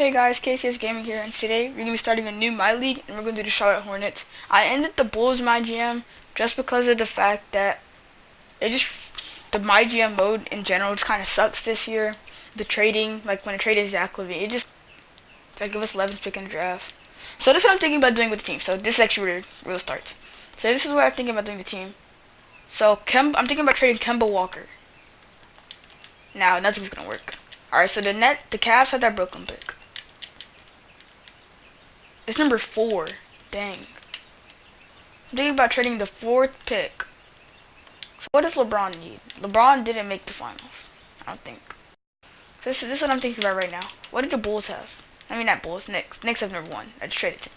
Hey guys, KCS Gaming here, and today we're going to be starting a new MyLeauge, and we're going to do the Charlotte Hornets. I ended the Bulls my GM just because of the fact that the my GM mode in general just kind of sucks this year. The trading, like when I traded Zach LaVine, it just like give us 11th pick in the draft. So this is what I'm thinking about doing with the team. So this is actually where it really starts. So this is what I'm thinking about doing the team. So I'm thinking about trading Kemba Walker. Now nothing's going to work. Alright, so the Cavs had that Brooklyn pick. It's number 4. Dang. I'm thinking about trading the 4th pick. So what does LeBron need? LeBron didn't make the finals. I don't think. This is what I'm thinking about right now. What did the Bulls have? I mean, not Bulls. Knicks. Knicks have number 1. I just traded him.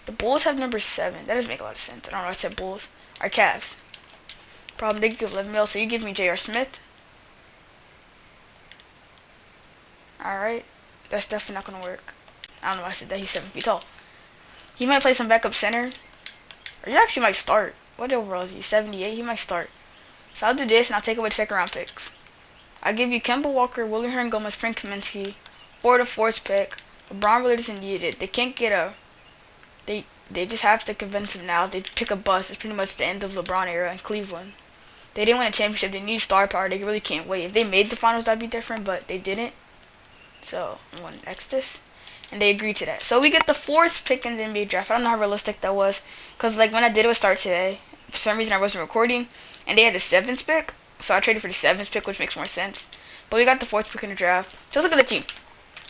The Bulls have number 7. That doesn't make a lot of sense. I don't know why I said Bulls. Our Cavs. Problem, they give 11 mil, so you give me J.R. Smith. Alright. That's definitely not going to work. I don't know why I said that. He's 7 feet tall. He might play some backup center. Or he actually might start. What overall is he? 78? He might start. So I'll do this and I'll take away the second round picks. I'll give you Kemba Walker, Willie Gomez, Frank Kaminsky for the 4th pick. LeBron really doesn't need it. They can't get a... They just have to convince him now. They pick a bust. It's pretty much the end of LeBron era in Cleveland. They didn't win a championship. They need star power. They really can't wait. If they made the finals, that'd be different, but they didn't. So I'm going to X this. And they agreed to that. So we get the 4th pick in the NBA draft. I don't know how realistic that was. Because like when I did it start today, for some reason I wasn't recording. And they had the 7th pick. So I traded for the 7th pick, which makes more sense. But we got the 4th pick in the draft. So let's look at the team.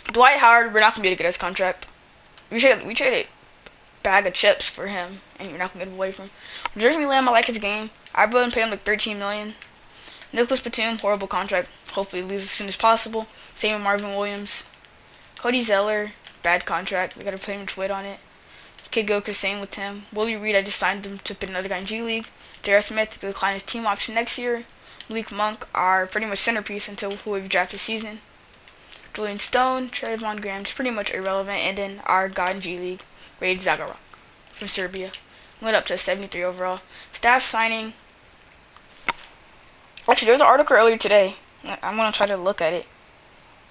Dwight Howard, we're not going to be able to get his contract. We traded a bag of chips for him. And you're not going to get away from him. Jeremy Lamb, I like his game. I wouldn't pay him like $13 million. Nicholas Batum, horrible contract. Hopefully he leaves as soon as possible. Same with Marvin Williams. Cody Zeller, bad contract. We got to pay him to wait on it. Kid Goku, same with him. Willie Reed, I just signed him to put another guy in G League. J.R. Smith to decline his team option next year. Malik Monk are pretty much centerpiece until who we draft this season. Julian Stone, Trayvon Graham, just pretty much irrelevant. And then our guy in G League, Raid Zagarok from Serbia. Went up to 73 overall. Staff signing. Actually, there was an article earlier today. I'm going to try to look at it.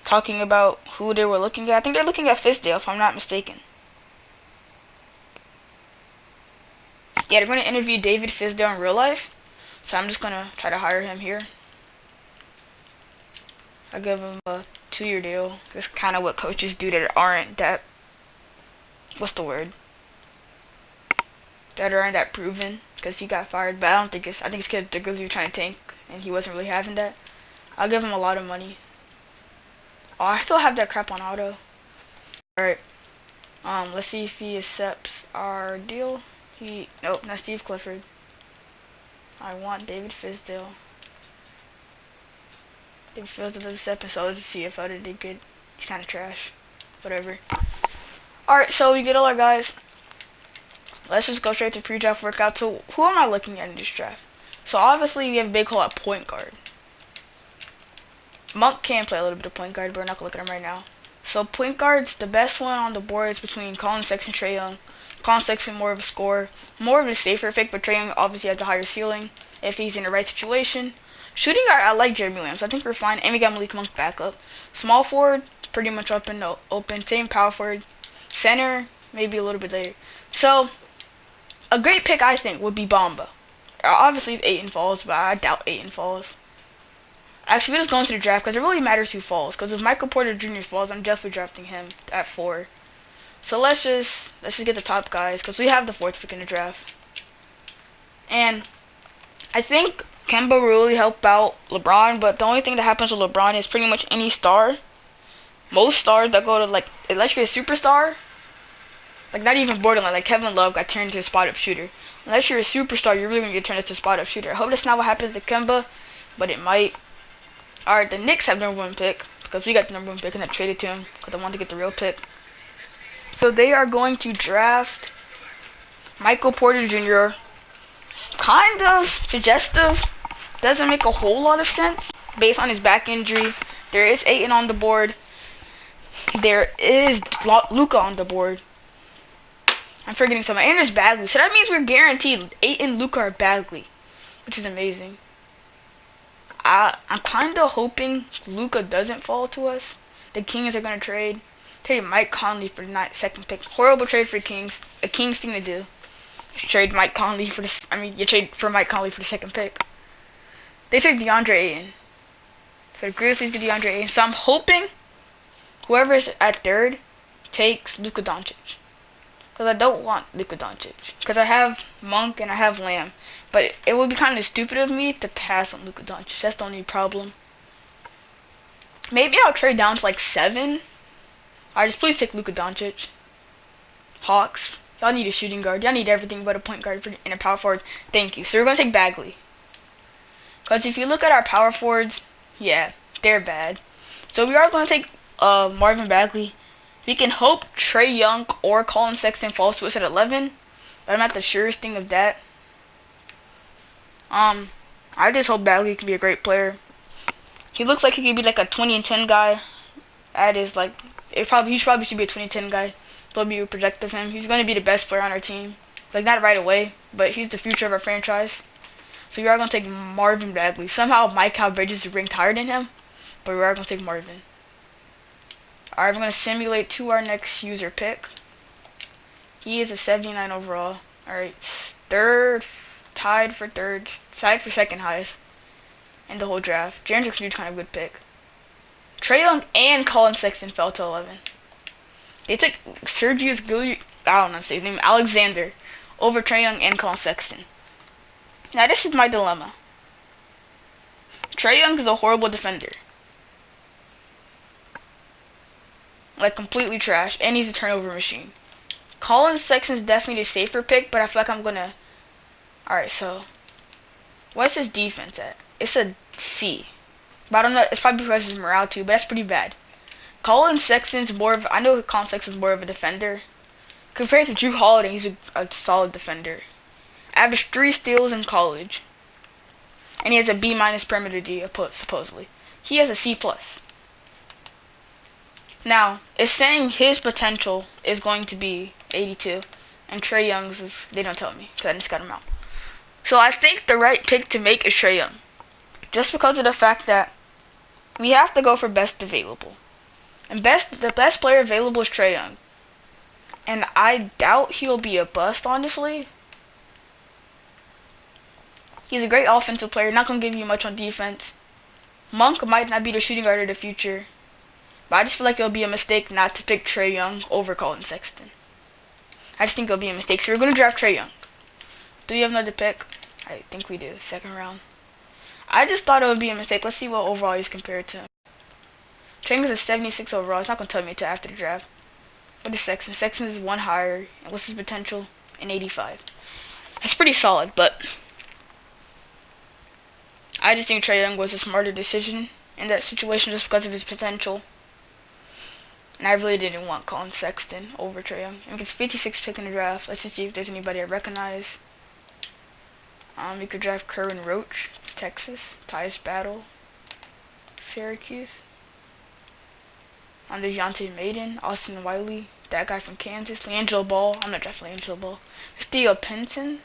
Talking about who they were looking at. I think they're looking at Fizdale, if I'm not mistaken. Yeah, they're going to interview David Fizdale in real life. So I'm just going to try to hire him here. I'll give him a 2-year deal. That's kind of what coaches do that aren't that... What's the word? That aren't that proven. Because he got fired. But I don't think it's... I think it's because the Grizzlies were trying to tank. And he wasn't really having that. I'll give him a lot of money. Oh, I still have that crap on auto. Alright. Let's see if he accepts our deal. Nope, not Steve Clifford. I want David Fizdale. David Fizdale doesn't accept, so let's see if I did good. He's kind of trash. Whatever. Alright, so we get all our guys. Let's just go straight to pre-draft workout. So, who am I looking at in this draft? So, obviously, we have a big hole at point guard. Monk can play a little bit of point guard, but we're not going to look at him right now. So, point guards, the best one on the board is between Colin Sexton and Trae Young. Colin Sexton, more of a scorer. More of a safer pick, but Trae Young obviously has a higher ceiling if he's in the right situation. Shooting guard, I like Jeremy Williams. I think we're fine. And we got Malik Monk back up. Small forward, pretty much open. Same power forward. Center, maybe a little bit later. So, a great pick, I think, would be Bamba. Obviously, if Ayton falls, but I doubt Ayton falls. Actually, we're just going to the draft because it really matters who falls. Because if Michael Porter Jr. falls, I'm definitely drafting him at 4. So let's just get the top guys because we have the 4th pick in the draft. And I think Kemba will really help out LeBron. But the only thing that happens with LeBron is pretty much any star. Most stars that go to like unless you're a superstar, like not even borderline, like Kevin Love got turned into a spot-up shooter. Unless you're a superstar, you're really gonna get turned into a spot-up shooter. I hope that's not what happens to Kemba, but it might. Alright, the Knicks have number 1 pick because we got the number 1 pick and I traded to him because I wanted to get the real pick. So they are going to draft Michael Porter Jr. Kind of suggestive. Doesn't make a whole lot of sense based on his back injury. There is Ayton on the board. There is Luka on the board. I'm forgetting someone. And there's Bagley. So that means we're guaranteed Ayton and Luka are Bagley, which is amazing. I'm kind of hoping Luka doesn't fall to us. The Kings are going to trade. Trade Mike Conley for the second pick. Horrible trade for Kings. A Kings thing to do. You trade Mike Conley for the. You trade for Mike Conley for the second pick. They took DeAndre Ayton. So the Grizzlies get DeAndre Ayton. So I'm hoping whoever's at third takes Luka Doncic. Because I don't want Luka Doncic. Because I have Monk and I have Lamb. But it would be kind of stupid of me to pass on Luka Doncic. That's the only problem. Maybe I'll trade down to like 7. Alright, just please take Luka Doncic. Hawks. Y'all need a shooting guard. Y'all need everything but a point guard and a power forward. Thank you. So we're going to take Bagley. Because if you look at our power forwards, yeah, they're bad. So we are going to take Marvin Bagley. We can hope Trae Young or Colin Sexton falls to us at 11. But I'm not the surest thing of that. I just hope Bagley can be a great player. He looks like he could be like a 20 and 10 guy. That is like, he probably should be a 20 and 10 guy. They'll be project of him. He's going to be the best player on our team. Like, not right away, but he's the future of our franchise. So we are going to take Marvin Bagley. Somehow Mikal Bridges is ranked higher than him, but we are going to take Marvin. Alright, we're going to simulate to our next user pick. He is a 79 overall. Alright, tied for second highest in the whole draft. Jaren Jackson's kind of a good pick. Trae Young and Colin Sexton fell to 11. They took Sergius his name, Alexander, over Trae Young and Colin Sexton. Now this is my dilemma. Trae Young is a horrible defender. Like completely trash, and he's a turnover machine. Colin Sexton's definitely the safer pick, but I feel like I'm gonna... Alright, so... What's his defense at? It's a C. But I don't know, it's probably because his morale too, but that's pretty bad. Colin Sexton's more of... I know Colin Sexton's more of a defender. Compared to Drew Holiday, he's a solid defender. Averaged 3 steals in college. And he has a B- perimeter D, supposedly. He has a C+. Now, it's saying his potential is going to be 82. And Trae Young's is... They don't tell me, because I just got him out. So I think the right pick to make is Trae Young. Just because of the fact that we have to go for best available. And the best player available is Trae Young. And I doubt he'll be a bust, honestly. He's a great offensive player, not going to give you much on defense. Monk might not be the shooting guard of the future. But I just feel like it'll be a mistake not to pick Trae Young over Colin Sexton. I just think it'll be a mistake. So we're going to draft Trae Young. Do you have another pick? I think we do. Second round. I just thought it would be a mistake. Let's see what overall he's compared to. Trae Young is a 76 overall. It's not going to tell me until after the draft. What is Sexton? Sexton is 1 higher. And what's his potential? An 85. That's pretty solid, but... I just think Trae Young was a smarter decision in that situation just because of his potential. And I really didn't want Colin Sexton over Trae Young. And it's 56 pick in the draft. Let's just see if there's anybody I recognize. We could draft Kerwin Roach, Texas. Tyus Battle, Syracuse. DeJounte Maiden, Austin Wiley, that guy from Kansas. LiAngelo Ball. I'm not drafting LiAngelo Ball. Theo Pinson.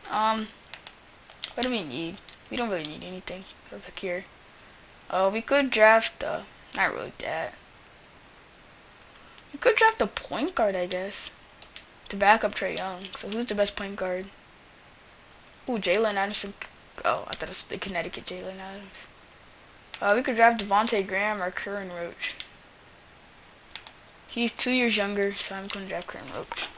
What do we need? We don't really need anything over here. We could draft, not really that. We could draft a point guard, I guess, to back up Trae Young. So who's the best point guard? Ooh, Jalen Adams from, I thought it was the Connecticut Jalen Adams. We could draft Devontae Graham or Kerwin Roach. He's 2 years younger, so I'm going to draft Kerwin Roach.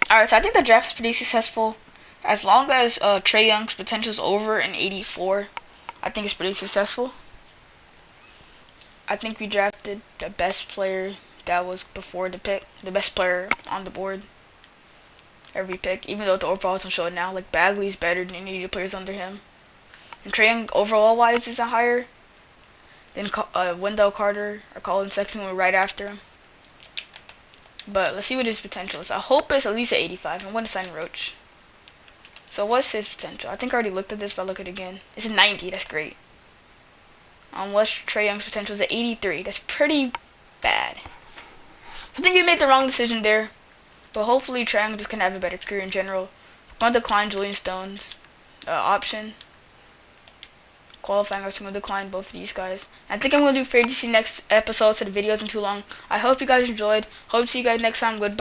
Alright, so I think the draft is pretty successful. As long as Trae Young's potential is over an 84, I think it's pretty successful. I think we drafted the best player that was before the pick, the best player on the board. Every pick, even though the overall doesn't show it now. Like Bagley's better than any of the players under him. And Trae Young overall wise isn't higher than Wendell Carter or Colin Sexton were right after him. But let's see what his potential is. I hope it's at least an 85. I'm going to sign Roach. So what's his potential? I think I already looked at this, but I'll look at it again. It's a 90. That's great. What's Trae Young's potential is at 83. That's pretty bad. I think we made the wrong decision there. But hopefully Trae Young just can have a better career in general. I'm going to decline Julian Stone's option. qualifying. I'm going to decline both of these guys. I think I'm going to do free agency next episode, so the video isn't too long. I hope you guys enjoyed. Hope to see you guys next time. Goodbye.